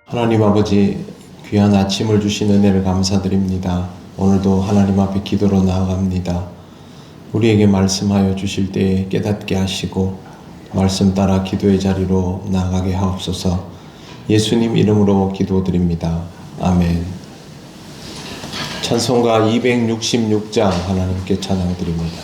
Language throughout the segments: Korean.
하나님 아버지, 귀한 아침을 주신 은혜를 감사드립니다. 오늘도 하나님 앞에 기도로 나아갑니다. 우리에게 말씀하여 주실 때에 깨닫게 하시고 말씀 따라 기도의 자리로 나아가게 하옵소서. 예수님 이름으로 기도드립니다. 아멘. 찬송가 266장 하나님께 찬양드립니다.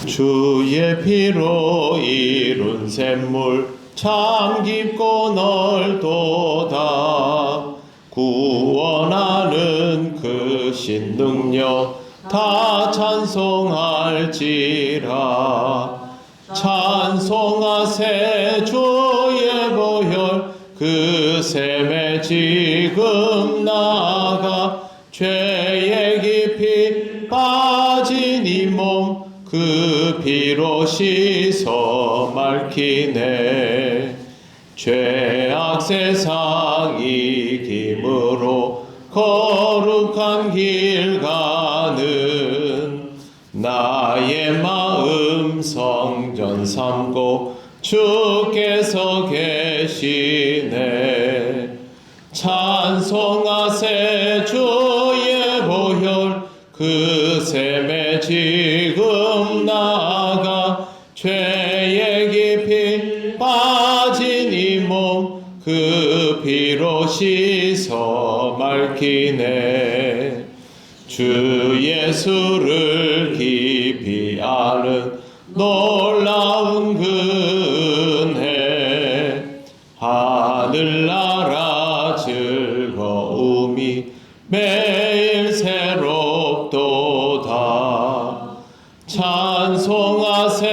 주의 피로 이룬 샘물 참 깊고 넓도다. 구원하는 그 신능력 다 찬송할지라. 찬송하세 주의 보혈 그 샘에 지금 나가. 죄의 깊이 빠진 이 몸 그 피로 씻어 맑히네. 죄악 세상 이김으로 거룩한 길 가는 나의 마음 성전 삼고 주께서 계시네. 찬송하세 주의 보혈 그 샘에 지금 나가. 죄의 깊이 빠진 이 몸 그 피로 씻어 맑히네. 주 예수를 깊이 아는 놀라운 그 은혜. 하늘나라 즐거움이 매일 새롭도다. 찬송하세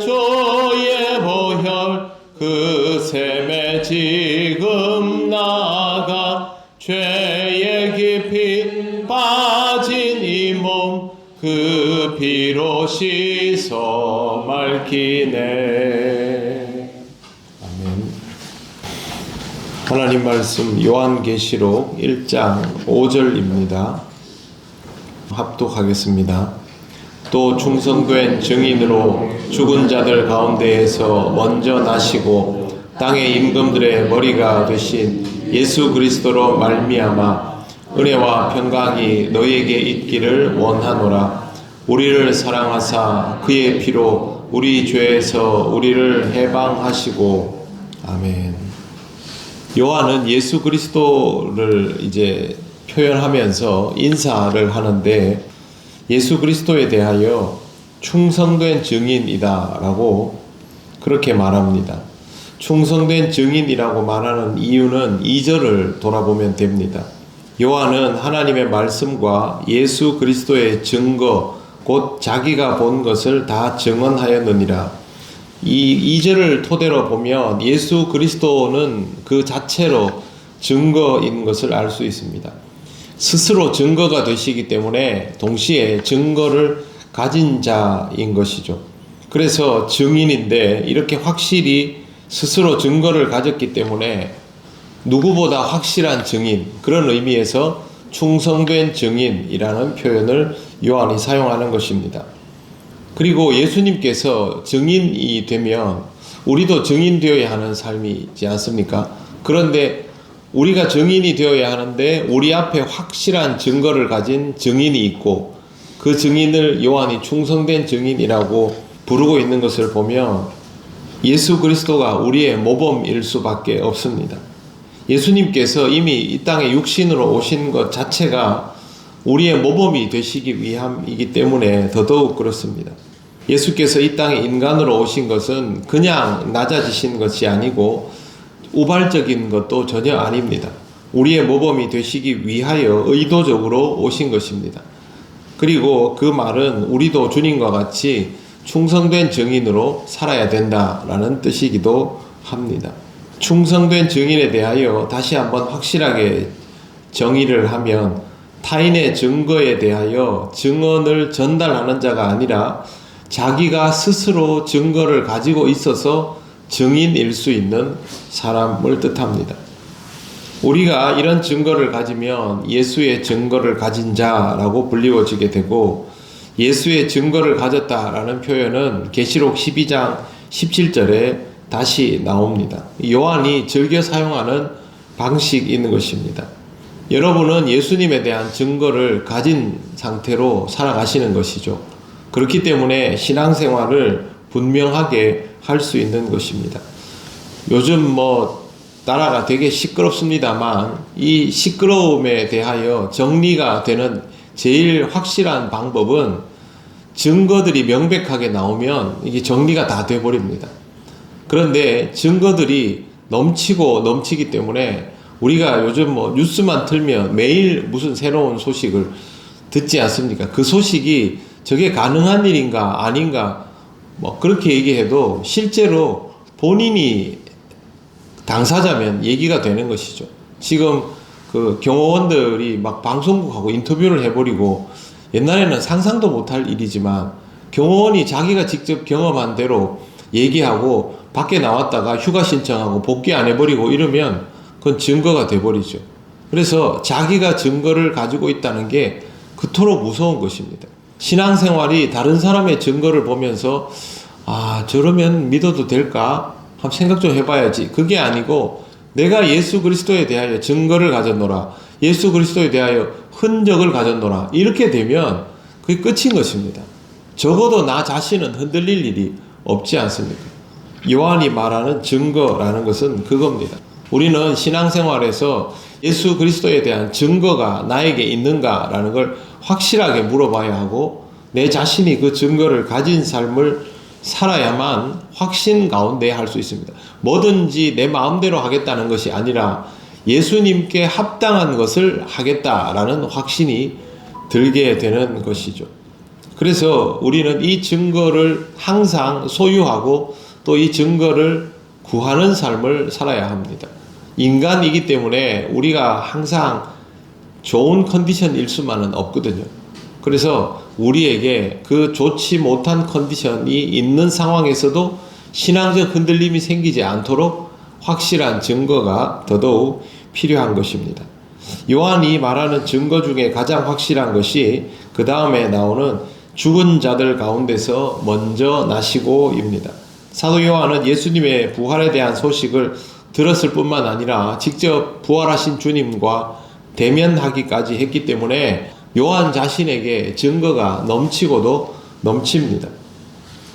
주의 보혈 그 샘에 지금 나가. 죄의 깊이 빠진 이 몸 그 피로 씻어 맑히네. 아멘. 하나님 말씀 요한계시록 1장 5절입니다. 합독하겠습니다. 또 충성된 증인으로 죽은 자들 가운데에서 먼저 나시고 땅의 임금들의 머리가 되신 예수 그리스도로 말미암아 은혜와 평강이 너희에게 있기를 원하노라. 우리를 사랑하사 그의 피로 우리 죄에서 우리를 해방하시고. 아멘. 요한은 예수 그리스도를 이제 표현하면서 인사를 하는데 예수 그리스도에 대하여 충성된 증인이다라고 그렇게 말합니다. 충성된 증인이라고 말하는 이유는 2절을 돌아보면 됩니다. 요한은 하나님의 말씀과 예수 그리스도의 증거 곧 자기가 본 것을 다 증언하였느니라. 이 2절을 토대로 보면 예수 그리스도는 그 자체로 증거인 것을 알 수 있습니다. 스스로 증거가 되시기 때문에 동시에 증거를 가진 자인 것이죠. 그래서 증인인데 이렇게 확실히 스스로 증거를 가졌기 때문에 누구보다 확실한 증인, 그런 의미에서 충성된 증인이라는 표현을 요한이 사용하는 것입니다. 그리고 예수님께서 증인이 되면 우리도 증인되어야 하는 삶이 있지 않습니까? 그런데 우리가 증인이 되어야 하는데 우리 앞에 확실한 증거를 가진 증인이 있고 그 증인을 요한이 충성된 증인이라고 부르고 있는 것을 보면 예수 그리스도가 우리의 모범일 수밖에 없습니다. 예수님께서 이미 이 땅에 육신으로 오신 것 자체가 우리의 모범이 되시기 위함이기 때문에 더더욱 그렇습니다. 예수께서 이 땅에 인간으로 오신 것은 그냥 낮아지신 것이 아니고 우발적인 것도 전혀 아닙니다. 우리의 모범이 되시기 위하여 의도적으로 오신 것입니다. 그리고 그 말은 우리도 주님과 같이 충성된 증인으로 살아야 된다라는 뜻이기도 합니다. 충성된 증인에 대하여 다시 한번 확실하게 정의를 하면 타인의 증거에 대하여 증언을 전달하는 자가 아니라 자기가 스스로 증거를 가지고 있어서 증인일 수 있는 사람을 뜻합니다. 우리가 이런 증거를 가지면 예수의 증거를 가진 자라고 불리워지게 되고, 예수의 증거를 가졌다라는 표현은 계시록 12장 17절에 다시 나옵니다. 요한이 즐겨 사용하는 방식이 있는 것입니다. 여러분은 예수님에 대한 증거를 가진 상태로 살아가시는 것이죠. 그렇기 때문에 신앙생활을 분명하게 할 수 있는 것입니다. 요즘 나라가 되게 시끄럽습니다만 이 시끄러움에 대하여 정리가 되는 제일 확실한 방법은 증거들이 명백하게 나오면 이게 정리가 다 돼버립니다. 그런데 증거들이 넘치고 넘치기 때문에 우리가 요즘 뉴스만 틀면 매일 무슨 새로운 소식을 듣지 않습니까? 그 소식이 저게 가능한 일인가 아닌가 그렇게 얘기해도 실제로 본인이 당사자면 얘기가 되는 것이죠. 지금 그 경호원들이 막 방송국하고 인터뷰를 해버리고 옛날에는 상상도 못할 일이지만 경호원이 자기가 직접 경험한 대로 얘기하고 밖에 나왔다가 휴가 신청하고 복귀 안 해버리고 이러면 그건 증거가 돼버리죠. 그래서 자기가 증거를 가지고 있다는 게 그토록 무서운 것입니다. 신앙생활이 다른 사람의 증거를 보면서 저러면 믿어도 될까? 한번 생각 좀 해봐야지. 그게 아니고 내가 예수 그리스도에 대하여 증거를 가졌노라. 예수 그리스도에 대하여 흔적을 가졌노라. 이렇게 되면 그게 끝인 것입니다. 적어도 나 자신은 흔들릴 일이 없지 않습니까? 요한이 말하는 증거라는 것은 그겁니다. 우리는 신앙생활에서 예수 그리스도에 대한 증거가 나에게 있는가라는 걸 확실하게 물어봐야 하고 내 자신이 그 증거를 가진 삶을 살아야만 확신 가운데 할 수 있습니다. 뭐든지 내 마음대로 하겠다는 것이 아니라 예수님께 합당한 것을 하겠다라는 확신이 들게 되는 것이죠. 그래서 우리는 이 증거를 항상 소유하고 또 이 증거를 구하는 삶을 살아야 합니다. 인간이기 때문에 우리가 항상 좋은 컨디션일 수만은 없거든요. 그래서 우리에게 그 좋지 못한 컨디션이 있는 상황에서도 신앙적 흔들림이 생기지 않도록 확실한 증거가 더더욱 필요한 것입니다. 요한이 말하는 증거 중에 가장 확실한 것이 그 다음에 나오는 죽은 자들 가운데서 먼저 나시고입니다. 사도 요한은 예수님의 부활에 대한 소식을 들었을 뿐만 아니라 직접 부활하신 주님과 대면하기까지 했기 때문에 요한 자신에게 증거가 넘치고도 넘칩니다.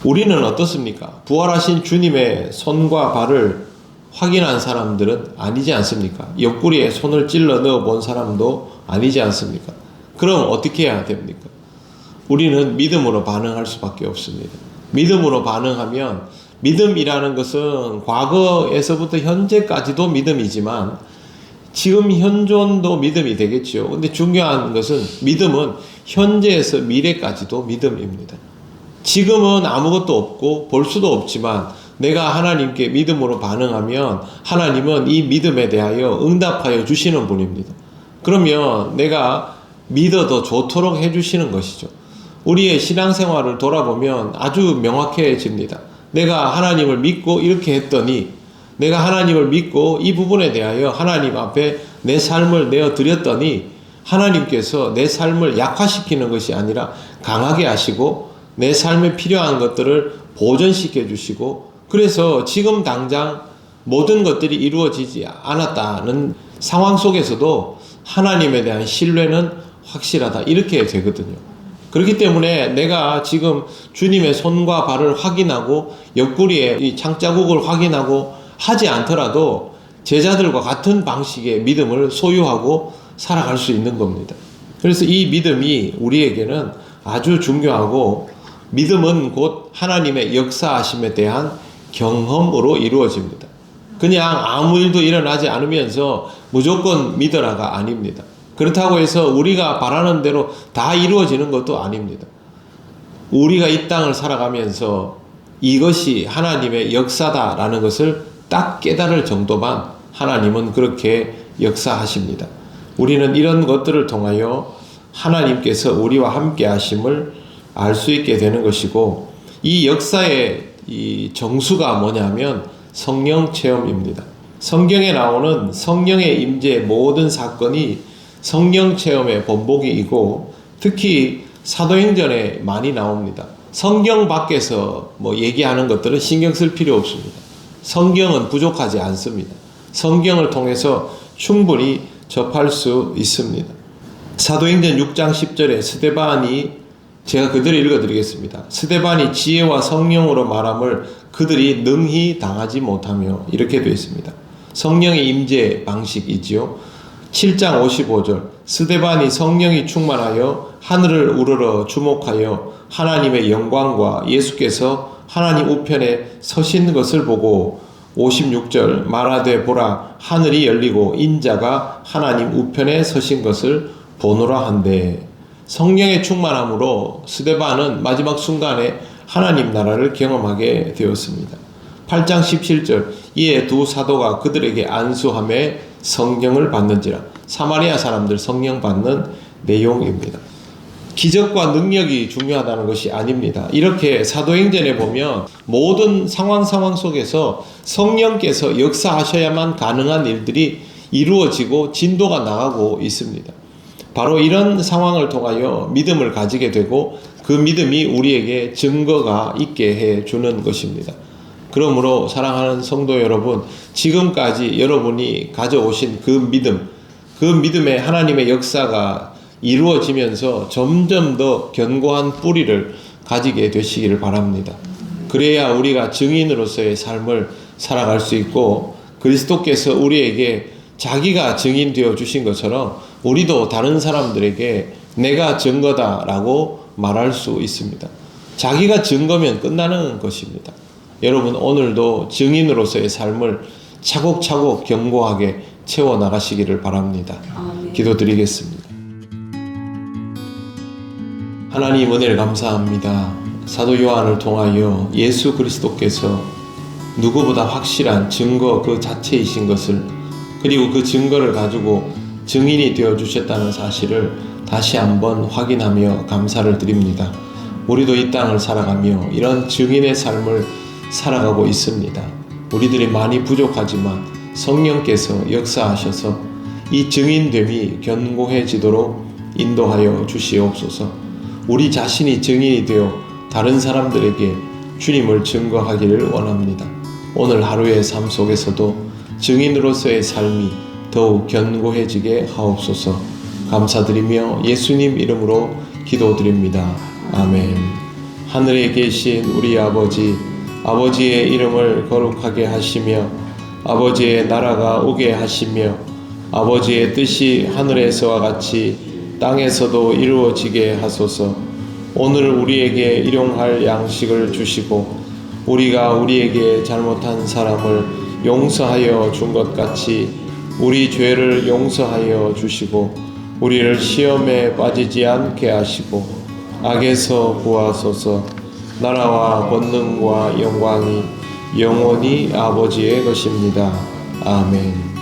우리는 어떻습니까? 부활하신 주님의 손과 발을 확인한 사람들은 아니지 않습니까? 옆구리에 손을 찔러 넣어 본 사람도 아니지 않습니까? 그럼 어떻게 해야 됩니까? 우리는 믿음으로 반응할 수밖에 없습니다. 믿음으로 반응하면 믿음이라는 것은 과거에서부터 현재까지도 믿음이지만 지금 현존도 믿음이 되겠죠. 근데 중요한 것은 믿음은 현재에서 미래까지도 믿음입니다. 지금은 아무것도 없고 볼 수도 없지만 내가 하나님께 믿음으로 반응하면 하나님은 이 믿음에 대하여 응답하여 주시는 분입니다. 그러면 내가 믿어도 좋도록 해주시는 것이죠. 우리의 신앙생활을 돌아보면 아주 명확해집니다. 내가 하나님을 믿고 이렇게 했더니 내가 하나님을 믿고 이 부분에 대하여 하나님 앞에 내 삶을 내어드렸더니 하나님께서 내 삶을 약화시키는 것이 아니라 강하게 하시고 내 삶에 필요한 것들을 보존시켜 주시고 그래서 지금 당장 모든 것들이 이루어지지 않았다는 상황 속에서도 하나님에 대한 신뢰는 확실하다 이렇게 되거든요. 그렇기 때문에 내가 지금 주님의 손과 발을 확인하고 옆구리에 이 창자국을 확인하고 하지 않더라도 제자들과 같은 방식의 믿음을 소유하고 살아갈 수 있는 겁니다. 그래서 이 믿음이 우리에게는 아주 중요하고 믿음은 곧 하나님의 역사하심에 대한 경험으로 이루어집니다. 그냥 아무 일도 일어나지 않으면서 무조건 믿어라가 아닙니다. 그렇다고 해서 우리가 바라는 대로 다 이루어지는 것도 아닙니다. 우리가 이 땅을 살아가면서 이것이 하나님의 역사다라는 것을 딱 깨달을 정도만 하나님은 그렇게 역사하십니다. 우리는 이런 것들을 통하여 하나님께서 우리와 함께 하심을 알 수 있게 되는 것이고 이 역사의 이 정수가 뭐냐면 성령 체험입니다. 성경에 나오는 성령의 임재의 모든 사건이 성령 체험의 본보기이고 특히 사도행전에 많이 나옵니다. 성경 밖에서 얘기하는 것들은 신경 쓸 필요 없습니다. 성경은 부족하지 않습니다. 성경을 통해서 충분히 접할 수 있습니다. 사도행전 6장 10절에 스데반이, 제가 그대로 읽어드리겠습니다. 스데반이 지혜와 성령으로 말함을 그들이 능히 당하지 못하며, 이렇게 되어 있습니다. 성령의 임재 방식이지요. 7장 55절, 스데반이 성령이 충만하여 하늘을 우러러 주목하여 하나님의 영광과 예수께서 하나님 우편에 서신 것을 보고, 56절, 말하되 보라 하늘이 열리고 인자가 하나님 우편에 서신 것을 보노라 한데, 성령의 충만함으로 스데반은 마지막 순간에 하나님 나라를 경험하게 되었습니다. 8장 17절, 이에 두 사도가 그들에게 안수하며 성령을 받는지라. 사마리아 사람들 성령 받는 내용입니다. 기적과 능력이 중요하다는 것이 아닙니다. 이렇게 사도행전에 보면 모든 상황 속에서 성령께서 역사하셔야만 가능한 일들이 이루어지고 진도가 나가고 있습니다. 바로 이런 상황을 통하여 믿음을 가지게 되고 그 믿음이 우리에게 증거가 있게 해주는 것입니다. 그러므로 사랑하는 성도 여러분, 지금까지 여러분이 가져오신 그 믿음, 그 믿음에 하나님의 역사가 이루어지면서 점점 더 견고한 뿌리를 가지게 되시기를 바랍니다. 그래야 우리가 증인으로서의 삶을 살아갈 수 있고, 그리스도께서 우리에게 자기가 증인 되어 주신 것처럼 우리도 다른 사람들에게 내가 증거다 라고 말할 수 있습니다. 자기가 증거면 끝나는 것입니다. 여러분, 오늘도 증인으로서의 삶을 차곡차곡 견고하게 채워나가시기를 바랍니다. 기도드리겠습니다. 하나님, 은혜를 감사합니다. 사도 요한을 통하여 예수 그리스도께서 누구보다 확실한 증거 그 자체이신 것을, 그리고 그 증거를 가지고 증인이 되어 주셨다는 사실을 다시 한번 확인하며 감사를 드립니다. 우리도 이 땅을 살아가며 이런 증인의 삶을 살아가고 있습니다. 우리들이 많이 부족하지만 성령께서 역사하셔서 이 증인됨이 견고해지도록 인도하여 주시옵소서. 우리 자신이 증인이 되어 다른 사람들에게 주님을 증거하기를 원합니다. 오늘 하루의 삶 속에서도 증인으로서의 삶이 더욱 견고해지게 하옵소서. 감사드리며 예수님 이름으로 기도드립니다. 아멘. 하늘에 계신 우리 아버지, 아버지의 이름을 거룩하게 하시며 아버지의 나라가 오게 하시며 아버지의 뜻이 하늘에서와 같이 땅에서도 이루어지게 하소서. 오늘 우리에게 일용할 양식을 주시고 우리가 우리에게 잘못한 사람을 용서하여 준 것 같이 우리 죄를 용서하여 주시고 우리를 시험에 빠지지 않게 하시고 악에서 구하소서. 나라와 권능과 영광이 영원히 아버지의 것입니다. 아멘.